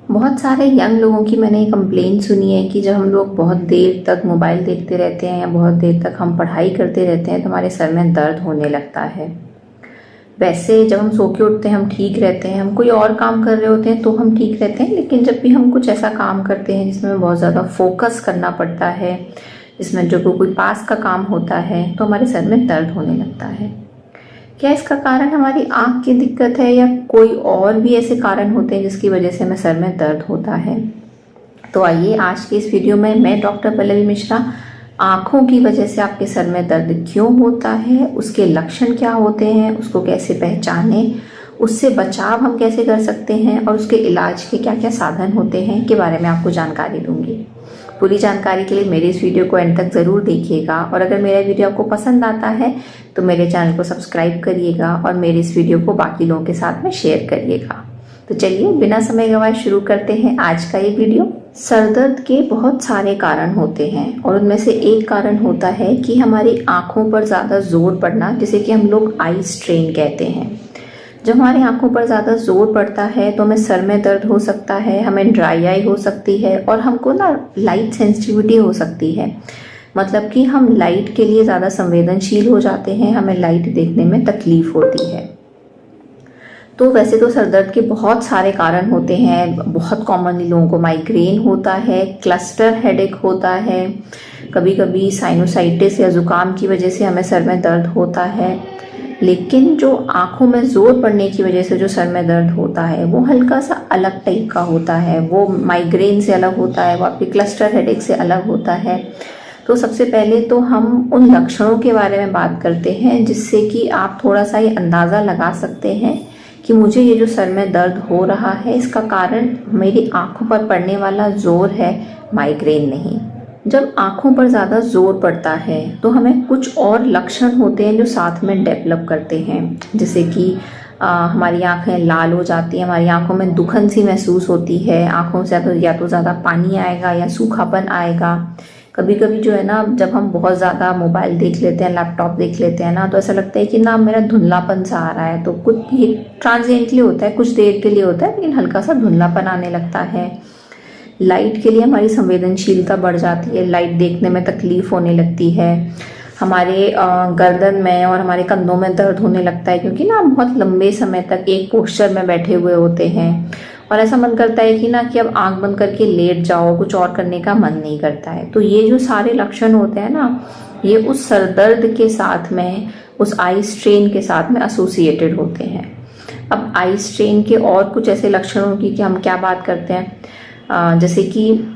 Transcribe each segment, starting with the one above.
बहुत सारे यंग लोगों की मैंने ये कंप्लेंट सुनी है कि जब हम लोग बहुत देर तक मोबाइल देखते रहते हैं या बहुत देर तक हम पढ़ाई करते रहते हैं तो हमारे सर में दर्द होने लगता है। वैसे जब हम सो के उठते हैं हम ठीक रहते हैं, हम कोई और काम कर रहे होते हैं तो हम ठीक रहते हैं, लेकिन जब भी हम कुछ ऐसा काम करते हैं जिसमें बहुत ज़्यादा फोकस करना पड़ता है, जिसमें जो कोई पास का काम होता है, तो हमारे सर में दर्द होने लगता है। क्या इसका कारण हमारी आँख की दिक्कत है या कोई और भी ऐसे कारण होते हैं जिसकी वजह से हमें सर में दर्द होता है? तो आइए आज की इस वीडियो में मैं डॉक्टर पल्लवी मिश्रा आँखों की वजह से आपके सर में दर्द क्यों होता है, उसके लक्षण क्या होते हैं, उसको कैसे पहचानें, उससे बचाव हम कैसे कर सकते हैं और उसके इलाज के क्या क्या साधन होते हैं के बारे में आपको जानकारी दूंगी। पूरी जानकारी के लिए मेरे इस वीडियो को एंड तक ज़रूर देखिएगा और अगर मेरा वीडियो आपको पसंद आता है तो मेरे चैनल को सब्सक्राइब करिएगा और मेरे इस वीडियो को बाकी लोगों के साथ में शेयर करिएगा। तो चलिए बिना समय गंवाए शुरू करते हैं आज का ये वीडियो। सर दर्द के बहुत सारे कारण होते हैं और उनमें से एक कारण होता है कि हमारी आँखों पर ज़्यादा जोर पड़ना, जिसे कि हम लोग आई स्ट्रेन कहते हैं। जब हमारी आंखों पर ज़्यादा जोर पड़ता है तो हमें सर में दर्द हो सकता है, हमें ड्राई आई हो सकती है और हमको ना लाइट सेंसिटिविटी हो सकती है। मतलब कि हम लाइट के लिए ज़्यादा संवेदनशील हो जाते हैं, हमें लाइट देखने में तकलीफ होती है। तो वैसे तो सर दर्द के बहुत सारे कारण होते हैं। बहुत कॉमनली लोगों को माइग्रेन होता है, क्लस्टर हेडेक होता है, कभी कभी साइनोसाइटिस या जुकाम की वजह से हमें सर में दर्द होता है। लेकिन जो आँखों में जोर पड़ने की वजह से जो सर में दर्द होता है वो हल्का सा अलग टाइप का होता है, वो माइग्रेन से अलग होता है, वो आपके क्लस्टर हेडेक से अलग होता है। तो सबसे पहले तो हम उन लक्षणों के बारे में बात करते हैं जिससे कि आप थोड़ा सा ये अंदाज़ा लगा सकते हैं कि मुझे ये जो सर में दर्द हो रहा है इसका कारण मेरी आँखों पर पड़ने वाला जोर है, माइग्रेन नहीं। जब आँखों पर ज़्यादा जोर पड़ता है तो हमें कुछ और लक्षण होते हैं जो साथ में डेवलप करते हैं, जैसे कि हमारी आँखें लाल हो जाती हैं, हमारी आँखों में दुखन सी महसूस होती है, आँखों से या तो ज़्यादा पानी आएगा या सूखापन आएगा। कभी कभी जो है ना, जब हम बहुत ज़्यादा मोबाइल देख लेते हैं, लैपटॉप देख लेते हैं ना, तो ऐसा लगता है कि ना मेरा धुंधलापन सा आ रहा है। तो कुछ ये ट्रांजिएंटली होता है, कुछ देर के लिए होता है, लेकिन हल्का सा धुंधलापन आने लगता है। लाइट के लिए हमारी संवेदनशीलता बढ़ जाती है, लाइट देखने में तकलीफ होने लगती है। हमारे गर्दन में और हमारे कंधों में दर्द होने लगता है, क्योंकि ना हम बहुत लंबे समय तक एक पोस्चर में बैठे हुए होते हैं और ऐसा मन करता है कि ना कि अब आंख बंद करके लेट जाओ, कुछ और करने का मन नहीं करता है। तो ये जो सारे लक्षण होते हैं ना, ये उस सर दर्द के साथ में, उस आई स्ट्रेन के साथ में एसोसिएटेड होते हैं। अब आई स्ट्रेन के और कुछ ऐसे लक्षणों की कि हम क्या बात करते हैं, जैसे कि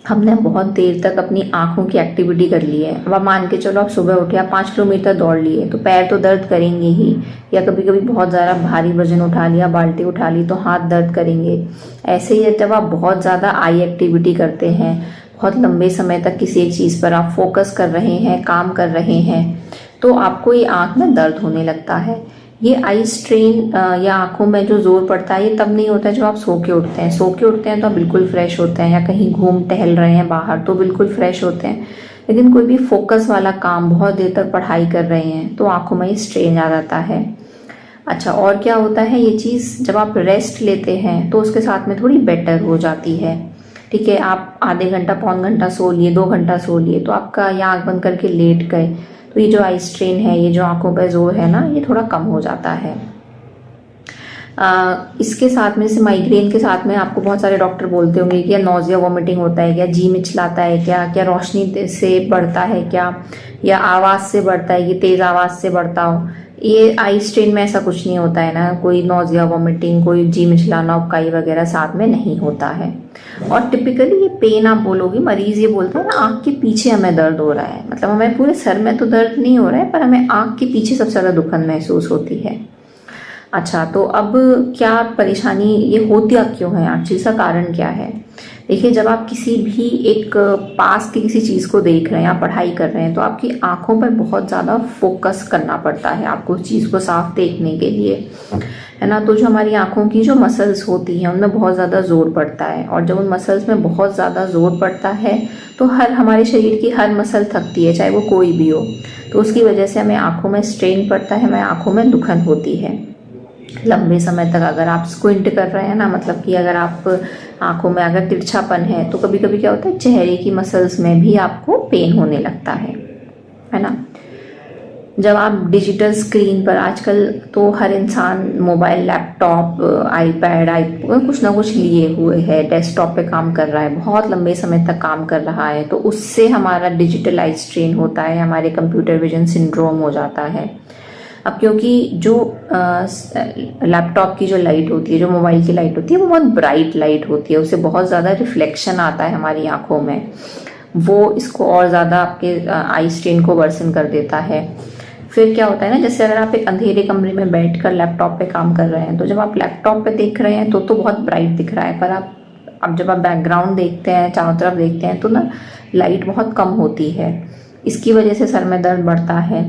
हमने बहुत देर तक अपनी आँखों की एक्टिविटी कर ली है। अब आप मान के चलो, आप सुबह उठे, आप 5 किलोमीटर दौड़ लिए, तो पैर तो दर्द करेंगे ही, या कभी कभी बहुत ज़्यादा भारी वजन उठा लिया, बाल्टी उठा ली, तो हाथ दर्द करेंगे। ऐसे ही जब आप बहुत ज़्यादा आई एक्टिविटी करते हैं, बहुत लंबे समय तक किसी एक चीज़ पर आप फोकस कर रहे हैं, काम कर रहे हैं, तो आपको ये आँख में दर्द होने लगता है। ये आई स्ट्रेन या आंखों में जो जोर पड़ता है, ये तब नहीं होता है जब आप सो के उठते हैं। सो के उठते हैं तो आप बिल्कुल फ्रेश होते हैं, या कहीं घूम टहल रहे हैं बाहर तो बिल्कुल फ्रेश होते हैं। लेकिन कोई भी फोकस वाला काम, बहुत देर तक पढ़ाई कर रहे हैं, तो आंखों में ये स्ट्रेन आ जाता है। अच्छा, और क्या होता है, ये चीज़ जब आप रेस्ट लेते हैं तो उसके साथ में थोड़ी बेटर हो जाती है। ठीक है, आप आधे घंटा, पौन घंटा सो लिए, 2 घंटा सो लिए, तो आपका या आँख बंद करके लेट गए, तो ये जो आई स्ट्रेन है, ये जो आंखों पर जोर है ना, ये थोड़ा कम हो जाता है। इसके साथ में, जैसे माइग्रेन के साथ में, आपको बहुत सारे डॉक्टर बोलते होंगे कि या नौजिया वॉमिटिंग होता है क्या, जी मिचलाता है क्या रोशनी से बढ़ता है क्या, या आवाज़ से बढ़ता है कि तेज़ आवाज़ से बढ़ता हो। ये आई स्ट्रेन में ऐसा कुछ नहीं होता है ना, कोई नौजिया वॉमिटिंग, कोई जी मिचलाना, उबकाई वगैरह साथ में नहीं होता है। और टिपिकली ये पेन आप बोलोगे, मरीज ये बोलता है ना, आँख के पीछे हमें दर्द हो रहा है, मतलब हमें पूरे सर में तो दर्द नहीं हो रहा है, पर हमें आँख के पीछे सबसे ज़्यादा दुखन महसूस होती है। अच्छा, तो अब क्या परेशानी ये होती क्यों है, आखिर इसका कारण क्या है? देखिए, जब आप किसी भी एक पास की किसी चीज़ को देख रहे हैं या पढ़ाई कर रहे हैं, तो आपकी आंखों पर बहुत ज़्यादा फोकस करना पड़ता है आपको उस चीज़ को साफ देखने के लिए, है ना। तो जो हमारी आंखों की जो मसल्स होती हैं उनमें बहुत ज़्यादा जोर पड़ता है, और जब उन मसल्स में बहुत ज़्यादा जोर पड़ता है तो हमारे शरीर की हर मसल थकती है, चाहे वो कोई भी हो। तो उसकी वजह से हमें आंखों में स्ट्रेन पड़ता है, हमें आंखों में दुखन होती है। लंबे समय तक अगर आप स्क्विंट कर रहे हैं ना, मतलब कि अगर आप आंखों में अगर तिरछापन है तो कभी कभी क्या होता है चेहरे की मसल्स में भी आपको पेन होने लगता है ना। जब आप डिजिटल स्क्रीन पर, आजकल तो हर इंसान मोबाइल, लैपटॉप, आईपैड, कुछ ना कुछ लिए हुए है, डेस्कटॉप पे काम कर रहा है, बहुत लंबे समय तक काम कर रहा है, तो उससे हमारा डिजिटल आई स्ट्रेन होता है, हमारे कंप्यूटर विजन सिंड्रोम हो जाता है। अब क्योंकि जो लैपटॉप की जो लाइट होती है, जो मोबाइल की लाइट होती है, वो बहुत ब्राइट लाइट होती है, उससे बहुत ज़्यादा रिफ्लेक्शन आता है हमारी आंखों में, वो इसको और ज़्यादा आपके आई स्ट्रेन को वर्सन कर देता है। फिर क्या होता है ना, जैसे अगर आप एक अंधेरे कमरे में बैठकर लैपटॉप पे काम कर रहे हैं, तो जब आप लैपटॉप पे देख रहे हैं तो बहुत ब्राइट दिख रहा है, पर अब जब आप बैकग्राउंड देखते हैं, चारों तरफ देखते हैं, तो ना लाइट बहुत कम होती है। इसकी वजह से सर में दर्द बढ़ता है।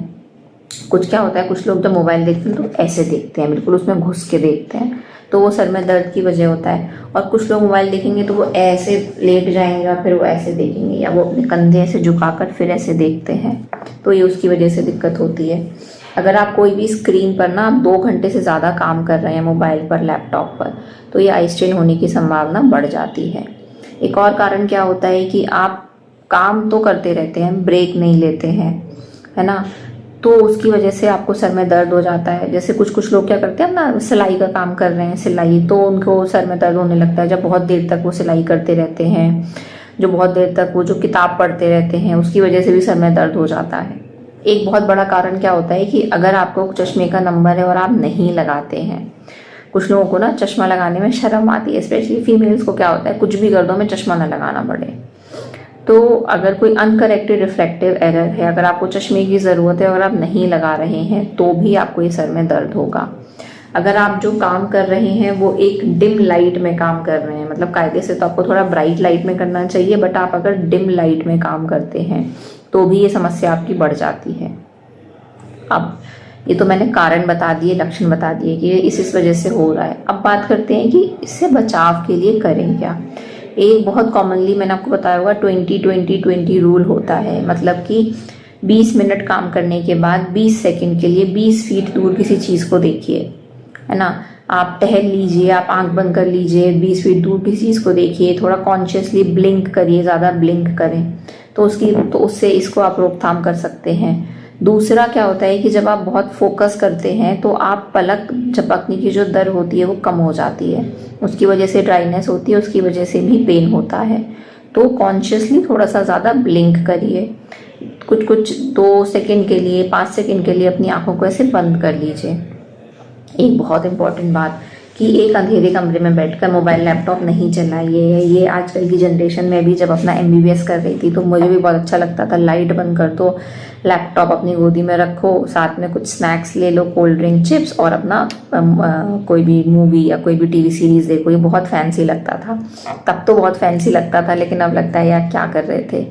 कुछ क्या होता है, कुछ लोग जब मोबाइल देखते हैं तो ऐसे देखते हैं, बिल्कुल उसमें घुस के देखते हैं, तो वो सर में दर्द की वजह होता है। और कुछ लोग मोबाइल देखेंगे तो वो ऐसे लेट जाएंगे और फिर वो ऐसे देखेंगे, या वो अपने कंधे ऐसे झुकाकर फिर ऐसे देखते हैं, तो ये उसकी वजह से दिक्कत होती है। अगर आप कोई भी स्क्रीन पर ना 2 घंटे से ज़्यादा काम कर रहे हैं मोबाइल पर, लैपटॉप पर, तो ये आई स्ट्रेन होने की संभावना बढ़ जाती है। एक और कारण क्या होता है कि आप काम तो करते रहते हैं, ब्रेक नहीं लेते हैं, है ना, तो उसकी वजह से आपको सर में दर्द हो जाता है। जैसे कुछ लोग क्या करते हैं ना, सिलाई का काम कर रहे हैं, सिलाई, तो उनको सर में दर्द होने लगता है जब बहुत देर तक वो सिलाई करते रहते हैं, जो बहुत देर तक वो जो किताब पढ़ते रहते हैं, उसकी वजह से भी सर में दर्द हो जाता है। एक बहुत बड़ा कारण क्या होता है कि अगर आपको चश्मे का नंबर है और आप नहीं लगाते हैं, कुछ लोगों को ना चश्मा लगाने में शर्म आती है, स्पेशली फीमेल्स को क्या होता है, कुछ भी कर दो हमें चश्मा ना लगाना पड़े। तो अगर कोई अनकरेक्टेड रिफ्लेक्टिव एरर है, अगर आपको चश्मे की ज़रूरत है, अगर आप नहीं लगा रहे हैं, तो भी आपको ये सर में दर्द होगा। अगर आप जो काम कर रहे हैं वो एक डिम लाइट में काम कर रहे हैं, मतलब कायदे से तो आपको थोड़ा ब्राइट लाइट में करना चाहिए, बट आप अगर डिम लाइट में काम करते हैं तो भी ये समस्या आपकी बढ़ जाती है। अब ये तो मैंने कारण बता दिए, लक्षण बता दिए कि ये इस वजह से हो रहा है। अब बात करते हैं कि इससे बचाव के लिए करें क्या। एक बहुत कॉमनली मैंने आपको बताया होगा 20-20-20 रूल होता है, मतलब कि 20 मिनट काम करने के बाद 20 सेकंड के लिए 20 फीट दूर किसी चीज़ को देखिए, है ना। आप टहल लीजिए, आप आंख बंद कर लीजिए, 20 फीट दूर किसी चीज़ को देखिए, थोड़ा कॉन्शियसली ब्लिंक करिए, ज़्यादा ब्लिंक करें तो उससे इसको आप रोकथाम कर सकते हैं। दूसरा क्या होता है कि जब आप बहुत फोकस करते हैं तो आप पलक झपकने की जो दर होती है वो कम हो जाती है, उसकी वजह से ड्राइनेस होती है, उसकी वजह से भी पेन होता है। तो कॉन्शियसली थोड़ा सा ज़्यादा ब्लिंक करिए, कुछ 2 सेकंड के लिए, 5 सेकंड के लिए अपनी आंखों को ऐसे बंद कर लीजिए। एक बहुत इंपॉर्टेंट बात कि एक अंधेरे कमरे में बैठकर मोबाइल, लैपटॉप नहीं चलाइए। ये आजकल की जनरेशन में भी, जब अपना MBBS कर रही थी तो मुझे भी बहुत अच्छा लगता था, लाइट बंद कर दो, लैपटॉप अपनी गोदी में रखो, साथ में कुछ स्नैक्स ले लो, कोल्ड ड्रिंक, चिप्स, और अपना कोई भी मूवी या कोई भी TV सीरीज देखो। ये बहुत फैंसी लगता था, तब तो बहुत फैंसी लगता था, लेकिन अब लगता है यार क्या कर रहे थे।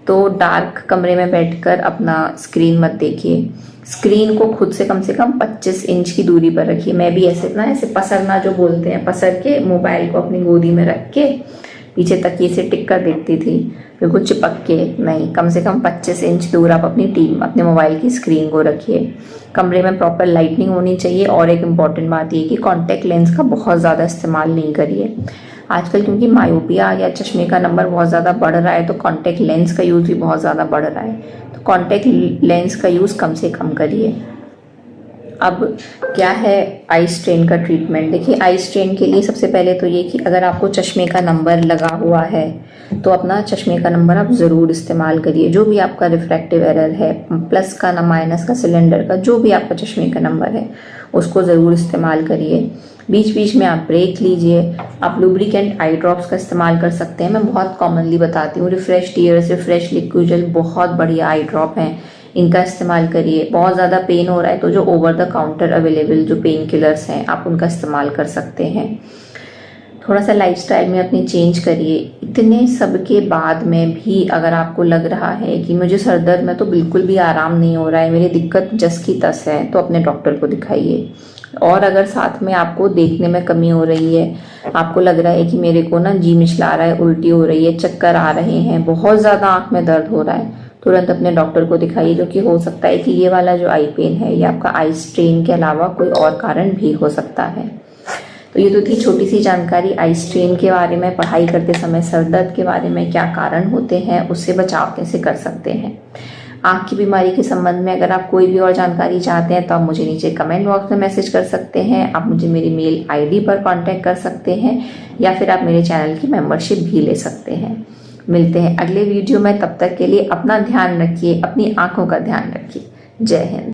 तो डार्क कमरे में बैठकर अपना स्क्रीन मत देखिए, स्क्रीन को खुद से कम 25 इंच की दूरी पर रखिए। मैं भी ऐसे पसरना जो बोलते हैं, पसर के मोबाइल को अपनी गोदी में रख के पीछे तकिए से टिक कर देखती थी, बिल्कुल चिपक के नहीं, कम से कम 25 इंच दूर आप अपने मोबाइल की स्क्रीन को रखिए। कमरे में प्रॉपर लाइटनिंग होनी चाहिए। और एक इम्पॉर्टेंट बात ये कि कॉन्टैक्ट लेंस का बहुत ज़्यादा इस्तेमाल नहीं करिए। आजकल क्योंकि मायोपिया या चश्मे का नंबर बहुत ज़्यादा बढ़ रहा है, तो कॉन्टैक्ट लेंस का यूज़ भी बहुत ज़्यादा बढ़ रहा है, तो कॉन्टैक्ट लेंस का यूज़ कम से कम करिए। अब क्या है आई स्ट्रेन का ट्रीटमेंट। देखिए, आई स्ट्रेन के लिए सबसे पहले तो ये कि अगर आपको चश्मे का नंबर लगा हुआ है तो अपना चश्मे का नंबर आप ज़रूर इस्तेमाल करिए। जो भी आपका रिफ्रैक्टिव एरर है, प्लस का ना माइनस का, सिलेंडर का, जो भी आपका चश्मे का नंबर है उसको ज़रूर इस्तेमाल करिए। बीच बीच में आप ब्रेक लीजिए। आप लुब्रिकेंट आई ड्रॉप्स का इस्तेमाल कर सकते हैं। मैं बहुत कॉमनली बताती हूँ, refresh tears, refresh liquid gel बहुत बढ़िया आई ड्रॉप हैं, इनका इस्तेमाल करिए। बहुत ज़्यादा पेन हो रहा है तो जो ओवर द काउंटर अवेलेबल जो पेन किलर्स हैं आप उनका इस्तेमाल कर सकते हैं। थोड़ा सा लाइफस्टाइल में अपनी चेंज करिए। इतने सब के बाद में भी अगर आपको लग रहा है कि मुझे सर दर्द में तो बिल्कुल भी आराम नहीं हो रहा है, मेरी दिक्कत जस की तस है, तो अपने डॉक्टर को दिखाइए। और अगर साथ में आपको देखने में कमी हो रही है, आपको लग रहा है कि मेरे को ना जी मिचला रहा है, उल्टी हो रही है, चक्कर आ रहे हैं, बहुत ज़्यादा आँख में दर्द हो रहा है, तुरंत अपने डॉक्टर को दिखाइए, क्योंकि हो सकता है कि ये वाला जो आई पेन है ये आपका आई स्ट्रेन के अलावा कोई और कारण भी हो सकता है। तो ये तो थी छोटी सी जानकारी आई स्ट्रेन के बारे में, पढ़ाई करते समय सर दर्द के बारे में क्या कारण होते हैं, उससे बचाव कैसे कर सकते हैं। आँख की बीमारी के संबंध में अगर आप कोई भी और जानकारी चाहते हैं तो आप मुझे नीचे कमेंट बॉक्स में मैसेज कर सकते हैं। आप मुझे मेरी मेल आईडी पर कांटेक्ट कर सकते हैं या फिर आप मेरे चैनल की मेंबरशिप भी ले सकते हैं। मिलते हैं अगले वीडियो में, तब तक के लिए अपना ध्यान रखिए, अपनी आंखों का ध्यान रखिए। जय हिंद।